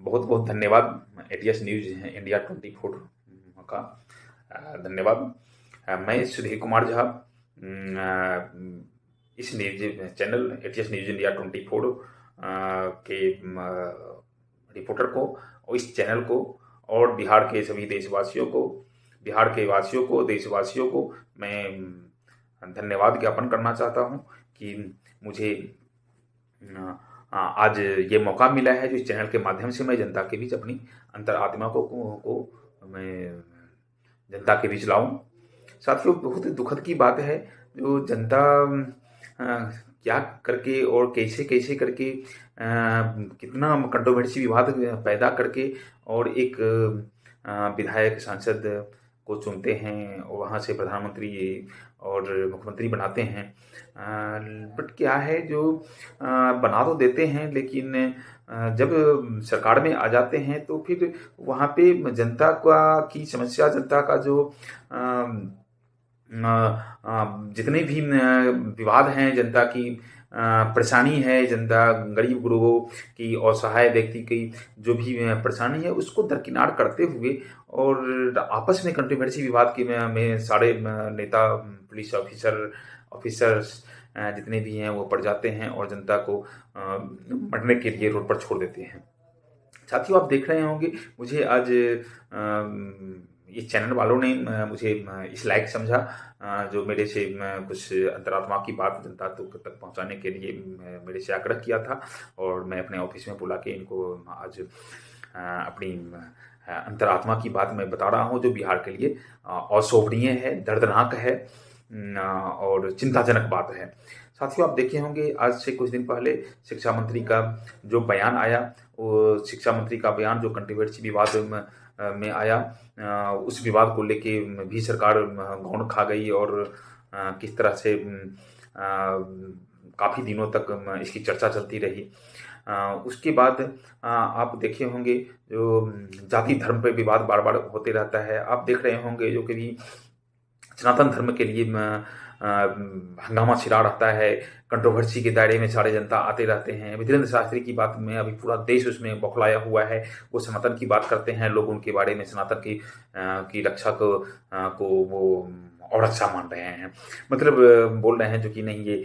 बहुत बहुत धन्यवाद एटीएस न्यूज इंडिया 24 का धन्यवाद। मैं सुधीर कुमार झा इस news channel ATS news India 24 के रिपोर्टर को और इस चैनल को और बिहार के सभी देशवासियों को, बिहार के वासियों को, देशवासियों को मैं धन्यवाद ज्ञापन करना चाहता हूं कि मुझे आज ये मौका मिला है जो इस चैनल के माध्यम से मैं जनता के बीच अपनी अंतरात्मा को मैं जनता के बीच लाऊं। साथियों, बहुत दुखद की बात है जो जनता क्या करके और कैसे कैसे करके कितना कंट्रोवर्सी विवाद पैदा करके और एक विधायक सांसद को चुनते हैं और वहाँ से प्रधानमंत्री और मुख्यमंत्री बनाते हैं। बट क्या है जो बना तो देते हैं, लेकिन जब सरकार में आ जाते हैं तो फिर वहाँ पे जनता की समस्या, जनता का जो जितने भी विवाद हैं, जनता की परेशानी है, जनता गरीब गुरुओं की, असहाय व्यक्ति की जो भी परेशानी है उसको दरकिनार करते हुए और आपस में कंट्रोवर्सी विवाद के में सारे नेता, पुलिस ऑफिसर्स जितने भी हैं वो पड़ जाते हैं और जनता को मरने के लिए रोड पर छोड़ देते हैं। साथियों, आप देख रहे होंगे मुझे आज इस चैनल वालों ने मुझे इस लायक समझा जो मेरे से कुछ अंतरात्मा की बात जनता तक पहुंचाने के लिए मेरे से आग्रह किया था और मैं अपने ऑफिस में बुला के इनको आज अपनी अंतरात्मा की बात मैं बता रहा हूं जो बिहार के लिए अशोभनीय है, दर्दनाक है और चिंताजनक बात है। साथियों, आप देखे होंगे आज से कुछ दिन पहले शिक्षा मंत्री का जो बयान आया, वो शिक्षा मंत्री का बयान जो कंट्रोवर्सी विवाद में आया, उस विवाद को लेके भी सरकार गौन खा गई और किस तरह से काफ़ी दिनों तक इसकी चर्चा चलती रही। उसके बाद आप देखे होंगे जो जाति धर्म पे विवाद बार बार होते रहता है। आप देख रहे होंगे जो कभी सनातन धर्म के लिए हंगामा छिड़ा रहता है, कंट्रोवर्सी के दायरे में सारे जनता आते रहते हैं। विजेंद्र शास्त्री की बात में अभी पूरा देश उसमें बौखलाया हुआ है। वो सनातन की बात करते हैं, लोग उनके बारे में सनातन की रक्षा को वो और अच्छा मान रहे हैं, मतलब बोल रहे हैं जो कि नहीं ये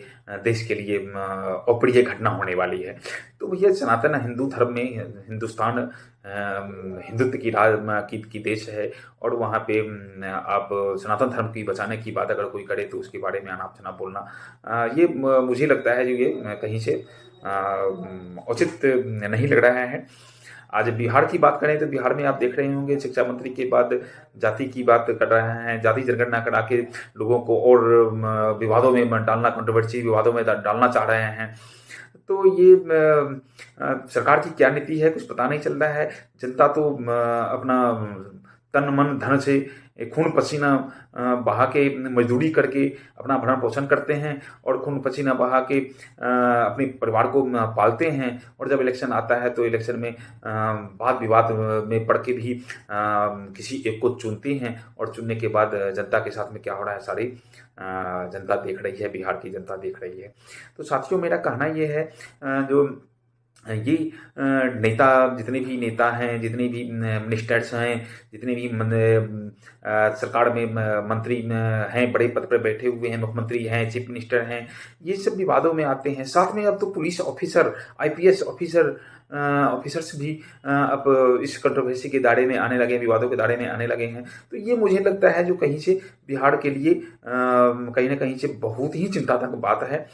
देश के लिए अप्रिय घटना होने वाली है। तो भैया, सनातन हिंदू धर्म में हिंदुस्तान हिंदुत्व की देश है और वहाँ पे आप सनातन धर्म की बचाने की बात अगर कोई करे तो उसके बारे में अनाप शनाप बोलना ये मुझे लगता है जो ये कहीं से उचित नहीं लग रहा है। आज बिहार की बात करें तो बिहार में आप देख रहे होंगे शिक्षा मंत्री के बाद जाति की बात कर रहे हैं, जाति जनगणना करा के लोगों को और विवादों में डालना, कंट्रोवर्सी विवादों में डालना चाह रहे हैं। तो ये सरकार की क्या नीति है कुछ पता नहीं चल रहा है। जनता तो अपना तन मन धन से खून पसीना बहा के मजदूरी करके अपना भरण पोषण करते हैं और खून पसीना बहा के अपने परिवार को पालते हैं और जब इलेक्शन आता है तो इलेक्शन में वाद विवाद में पड़ के भी किसी एक को चुनते हैं और चुनने के बाद जनता के साथ में क्या हो रहा है सारी जनता देख रही है, बिहार की जनता देख रही है। तो साथियों, मेरा कहना ये है जो ये नेता, जितने भी नेता हैं, जितने भी मिनिस्टर्स हैं, जितने भी सरकार में मंत्री हैं, बड़े पद पर बैठे हुए हैं, मुख्यमंत्री हैं, चीफ मिनिस्टर हैं, ये सब विवादों में आते हैं। साथ में अब तो पुलिस ऑफिसर, आईपीएस ऑफिसर्स भी अब इस कंट्रोवर्सी के दायरे में आने लगे हैं, विवादों के दायरे में आने लगे हैं। तो ये मुझे लगता है जो कहीं से बिहार के लिए कहीं ना कहीं से बहुत ही चिंताजनक बात है,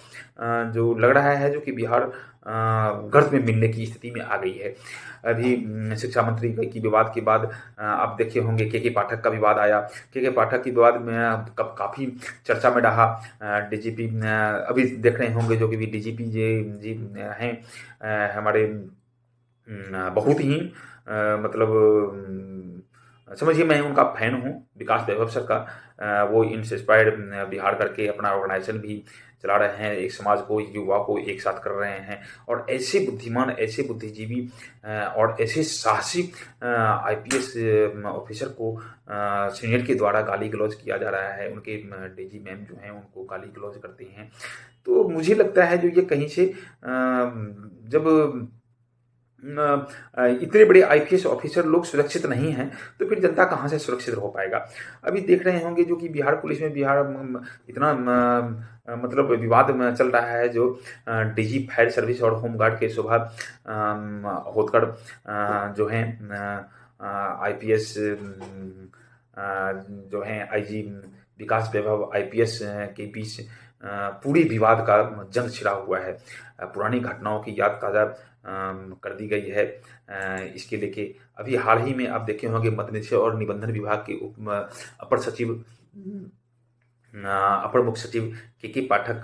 जो लग रहा है जो कि बिहार गर्त में मिलने की स्थिति में आ गई है। अभी शिक्षा मंत्री की विवाद के बाद आप देखे होंगे के पाठक का विवाद आया। के पाठक की विवाद में काफ़ी चर्चा में रहा। डीजीपी अभी देख रहे होंगे जो कि डीजीपी जी हैं हमारे, बहुत ही मतलब समझिए मैं उनका फैन हूँ, विकास वैभव सर का। वो इंस्पायर्ड बिहार करके अपना ऑर्गेनाइजेशन भी चला रहे हैं, एक समाज को, युवा को एक साथ कर रहे हैं और ऐसे बुद्धिमान, ऐसे बुद्धिजीवी और ऐसे साहसी आईपीएस ऑफिसर को सीनियर के द्वारा गाली गलौज किया जा रहा है। उनके डीजी मैम जो हैं उनको गाली गलौज करते हैं। तो मुझे लगता है जो ये कहीं से जब इतने बड़े आईपीएस ऑफिसर लोग सुरक्षित नहीं हैं, तो फिर जनता कहाँ से सुरक्षित हो पाएगा। अभी देख रहे होंगे जो कि बिहार पुलिस में इतना मतलब विवाद में चल रहा है, जो डीजी फायर सर्विस और होमगार्ड के शोभा होतकर जो हैं आईपीएस जो हैं आईजी विकास वैभव आईपीएस के बीच पूरी विवाद का जंग छिड़ा हुआ है। पुरानी घटनाओं की याद ताज़ा कर दी गई है। इसके लेके अभी हाल ही में आप देखे होंगे मद्य निषेध और निबंधन विभाग के अपर मुख्य सचिव के पाठक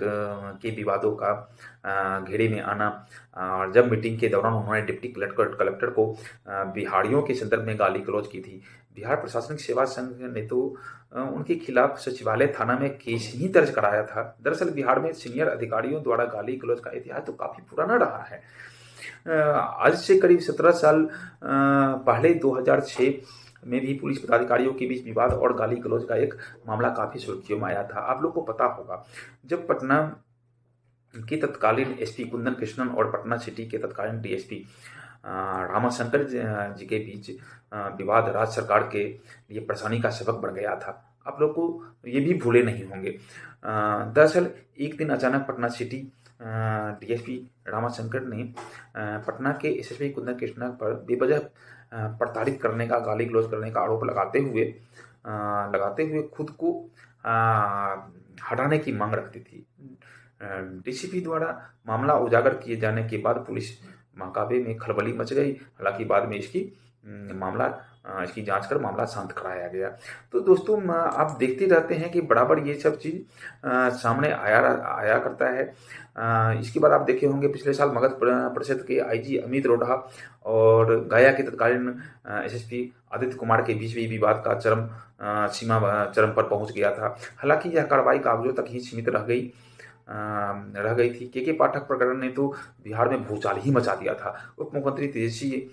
के विवादों का घेरे में आना, और जब मीटिंग के दौरान उन्होंने डिप्टी कलेक्टर को बिहारियों के संदर्भ में गाली गलौज की थी। बिहार प्रशासनिक सेवा संघ ने तो उनके खिलाफ सचिवालय थाना में केस ही दर्ज कराया था। दरअसल बिहार में सीनियर अधिकारियों द्वारा गाली गलौज का इतिहास तो काफी पुराना रहा है। आज से करीब 17 साल पहले 2006 में भी पुलिस पदाधिकारियों के बीच विवाद और गाली गलौज का एक मामला काफी सुर्खियों में आया था। आप लोग को पता होगा, जब पटना के तत्कालीन एसपी कुंदन कृष्णन और पटना सिटी के तत्कालीन डीएसपी रामाशंकर जी के बीच विवाद राज्य सरकार के लिए परेशानी का सबक बन गया था। आप लोग को ये भी भूले नहीं होंगे। दरअसल एक दिन अचानक पटना सिटी डीएसपी रामाशंकर ने पटना के एसएसपी कुंदन कृष्णा पर बेवजह प्रताड़ित करने का, गाली गलौज करने का आरोप लगाते हुए खुद को हटाने की मांग रखती थी। डीसीपी द्वारा मामला उजागर किए जाने के बाद पुलिस महाकाबे में खलबली मच गई। हालांकि बाद में इसकी जांच कर मामला शांत कराया गया। तो दोस्तों, आप देखते रहते हैं कि बराबर ये सब चीज़ सामने आया करता है। इसके बाद आप देखे होंगे पिछले साल मगध परिषद के आईजी अमित रोढ़ा और गया के तत्कालीन एसएसपी आदित्य कुमार के बीच भी विवाद का चरम पर पहुंच गया था। हालांकि यह कार्रवाई कागजों तक ही सीमित रह गई थी। के पाठक प्रकरण ने तो बिहार में भूचाल ही मचा दिया था। उप मुख्यमंत्री तेजस्वी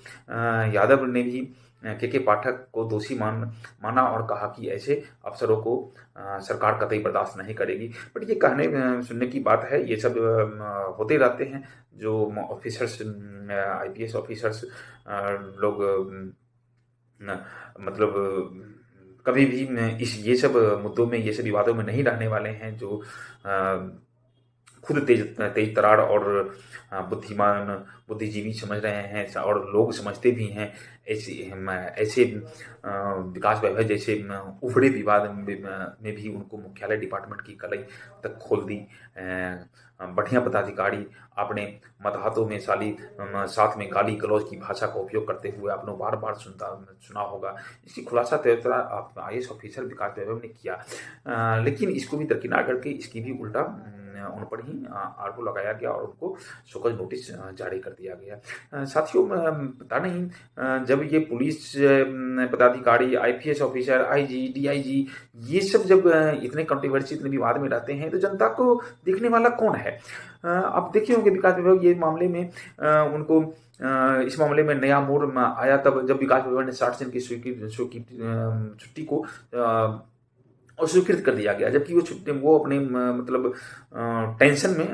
यादव ने भी के पाठक को दोषी माना और कहा कि ऐसे अफसरों को सरकार कतई बर्दाश्त नहीं करेगी। बट ये कहने सुनने की बात है, ये सब होते रहते हैं। जो ऑफिसर्स, आईपीएस ऑफिसर्स लोग मतलब कभी भी ये सब मुद्दों में, ये सब विवादों में नहीं रहने वाले हैं। जो खुद तेज तरार और बुद्धिजीवी समझ रहे हैं और लोग समझते भी हैं, ऐसे विकास वैभव जैसे उभरे विवाद में भी उनको मुख्यालय डिपार्टमेंट की कलई तक खोल दी। बढ़िया पदाधिकारी अपने मतहातों में साथ में गाली गलौज की भाषा का उपयोग करते हुए आपने बार बार सुना होगा। इसकी खुलासा आईएएस ऑफिसर विकास वैभव ने किया, लेकिन इसको भी दरकिनार करके इसकी भी उल्टा उन पर ही आरोप लगाया गया और उनको शोकज नोटिस जारी कर दिया गया। साथियों, पता नहीं जब ये पुलिस पदाधिकारी, आईपीएस ऑफिसर, आईजी, डीआईजी, ये सब जब इतने कंट्रोवर्सी, इतने विवाद में रहते हैं, तो जनता को देखने वाला कौन है? आप देखे होंगे विकास विभाग ये मामले में उनको इस मामले में नया मोड़ आया तब जब विकास विभाग ने 60 दिन की छुट्टी को अस्वीकृत कर दिया गया, जबकि वो अपने मतलब टेंशन में,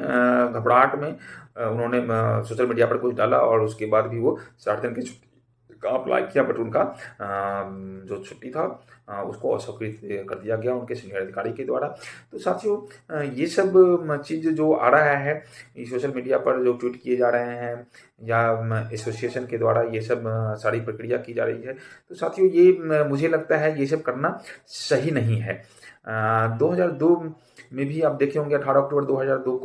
घबराहट में उन्होंने सोशल मीडिया पर कुछ डाला और उसके बाद भी वो 60 दिन की छुट्टी का अप्लाई किया। बट उनका जो छुट्टी था उसको अस्वीकृत कर दिया गया उनके सीनियर अधिकारी के द्वारा। तो साथियों, ये सब चीज़ जो आ रहा है सोशल मीडिया पर, जो ट्वीट किए जा रहे हैं या एसोसिएशन के द्वारा ये सब सारी प्रक्रिया की जा रही है, तो साथियों ये मुझे लगता है ये सब करना सही नहीं है। 2002 में भी आप देखे होंगे 18 अक्टूबर 2002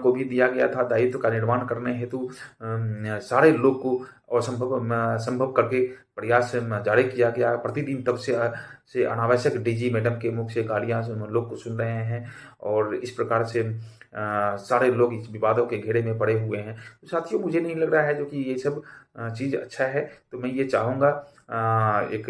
को भी दिया गया था दायित्व का निर्वहन करने हेतु सारे लोग को और संभव करके प्रयास जारी किया गया। प्रतिदिन तब से अनावश्यक डीजी मैडम के मुख से गालियां लोग को सुन रहे हैं और इस प्रकार से सारे लोग इस विवादों के घेरे में पड़े हुए हैं। तो साथियों, मुझे नहीं लग रहा है जो कि ये सब चीज़ अच्छा है। तो मैं ये चाहूँगा, एक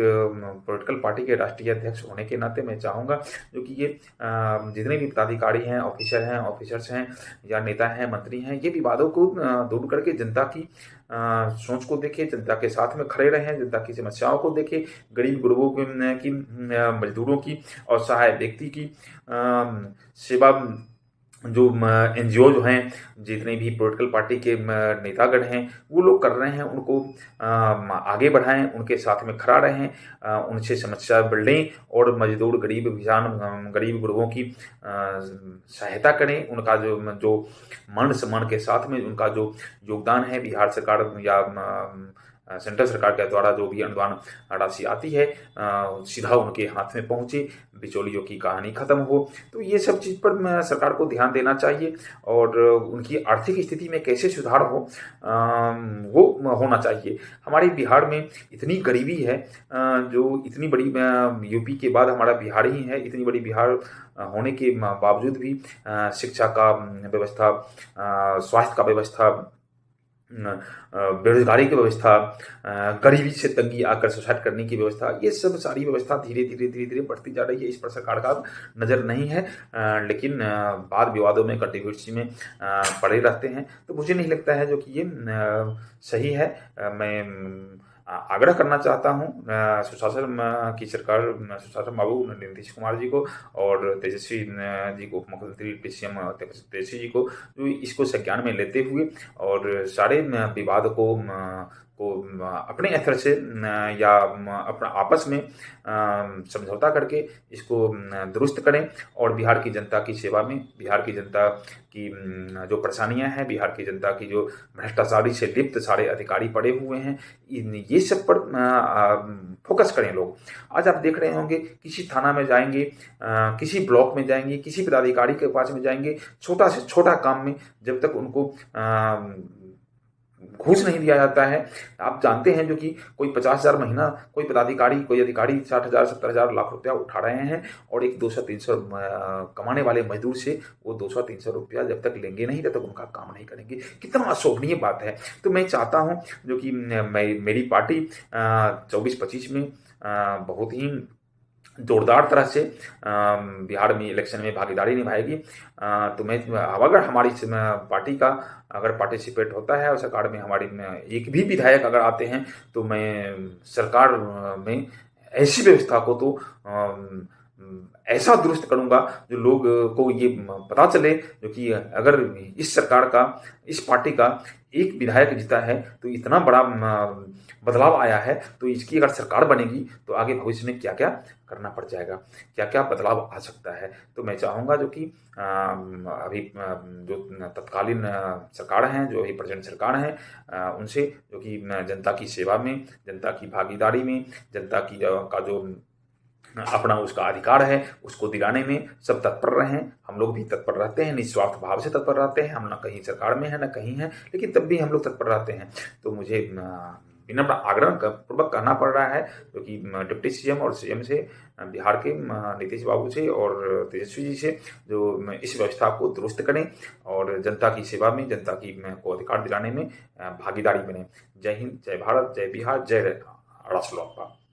पॉलिटिकल पार्टी के राष्ट्रीय अध्यक्ष होने के नाते मैं चाहूँगा जो कि ये जितने भी पदाधिकारी हैं, ऑफिसर्स हैं या नेता हैं, मंत्री हैं, ये विवादों को दूर करके जनता की सोच को देखें, जनता के साथ में खड़े रहें, जनता की समस्याओं को देखें, गरीब गुरबों की, मजदूरों की और सहाय व्यक्ति की सेवा जो एनजीओ जो हैं, जितने भी पॉलिटिकल पार्टी के नेतागण हैं, वो लोग कर रहे हैं, उनको आगे बढ़ाएं, उनके साथ में खड़ा रहें, उनसे समस्या बढ़ें और मजदूर, गरीब किसान, गरीब गुरबों की सहायता करें। उनका जो जो मान सम्मान के साथ में उनका जो योगदान है, बिहार सरकार या सेंट्रल सरकार के द्वारा जो भी अनुदान राशि आती है, सीधा उनके हाथ में पहुंचे, बिचौलियों की कहानी खत्म हो। तो ये सब चीज़ पर सरकार को ध्यान देना चाहिए और उनकी आर्थिक स्थिति में कैसे सुधार हो, वो होना चाहिए। हमारे बिहार में इतनी गरीबी है, जो इतनी बड़ी यूपी के बाद हमारा बिहार ही है, इतनी बड़ी बिहार होने के बावजूद भी शिक्षा का व्यवस्था, स्वास्थ्य का व्यवस्था, बेरोजगारी की व्यवस्था, गरीबी से तंगी आकर सुसाइड करने की व्यवस्था, ये सब सारी व्यवस्था धीरे धीरे धीरे धीरे बढ़ती जा रही है। इस पर सरकार का नज़र नहीं है, लेकिन वाद विवादों में, कंट्रोवर्सी में पड़े रहते हैं। तो मुझे नहीं लगता है जो कि ये सही है। मैं आग्रह करना चाहता हूँ सुशासन की सरकार, सुशासन बाबू नीतीश कुमार जी को और तेजस्वी जी को, उप मुख्यमंत्री सीएम तेजस्वी जी को, जो इसको संज्ञान में लेते हुए और सारे विवाद को अपने स्तर से या अपना आपस में समझौता करके इसको दुरुस्त करें और बिहार की जनता की सेवा में, बिहार की जनता की जो परेशानियां हैं, बिहार की जनता की जो भ्रष्टाचारी से लिप्त सारे अधिकारी पड़े हुए हैं, ये सब पर फोकस करें लोग। आज आप देख रहे होंगे, किसी थाना में जाएंगे, किसी ब्लॉक में जाएंगे, किसी पदाधिकारी के पास में जाएंगे, छोटा से छोटा काम में जब तक उनको घूस नहीं दिया जाता है। आप जानते हैं जो कि कोई 50,000 महीना, कोई पदाधिकारी, कोई अधिकारी 60,000, 70,000, लाख रुपया उठा रहे हैं और एक 200-300 कमाने वाले मजदूर से वो 200-300 रुपया जब तक लेंगे नहीं, तब तक उनका काम नहीं करेंगे। कितना अशोभनीय बात है। तो मैं चाहता हूँ जो कि मेरी पार्टी 24-25 में बहुत ही जोरदार तरह से बिहार में इलेक्शन में भागीदारी निभाएगी। तो मैं, अगर हमारी पार्टी का अगर पार्टिसिपेट होता है और सरकार में हमारी एक भी विधायक अगर आते हैं, तो मैं सरकार में ऐसी व्यवस्था को तो ऐसा दुरुस्त करूंगा जो लोग को ये पता चले जो कि अगर इस सरकार का, इस पार्टी का एक विधायक जीता है तो इतना बड़ा बदलाव आया है, तो इसकी अगर सरकार बनेगी तो आगे भविष्य में क्या क्या करना पड़ जाएगा, क्या क्या बदलाव आ सकता है। तो मैं चाहूँगा जो कि अभी जो तत्कालीन सरकार हैं, जो अभी प्रेजेंट सरकार हैं, उनसे जो कि जनता की सेवा में, जनता की भागीदारी में, जनता की का जो अपना उसका अधिकार है उसको दिलाने में सब तत्पर रहें। हम लोग भी तत्पर रहते हैं, निस्वार्थ भाव से तत्पर रहते हैं। हम ना कहीं सरकार में है ना कहीं है, लेकिन तब भी हम लोग तत्पर रहते हैं। तो मुझे विनम्र आग्रह पूर्वक कहना पड़ रहा है क्योंकि डिप्टी सीएम और सीएम से, बिहार के नीतीश बाबू से और तेजस्वी जी से, जो इस व्यवस्था को दुरुस्त करें और जनता की सेवा में, जनता की को अधिकार दिलाने में भागीदारी बने। जय हिंद, जय भारत, जय बिहार, जय राष्ट्र लोकपाल।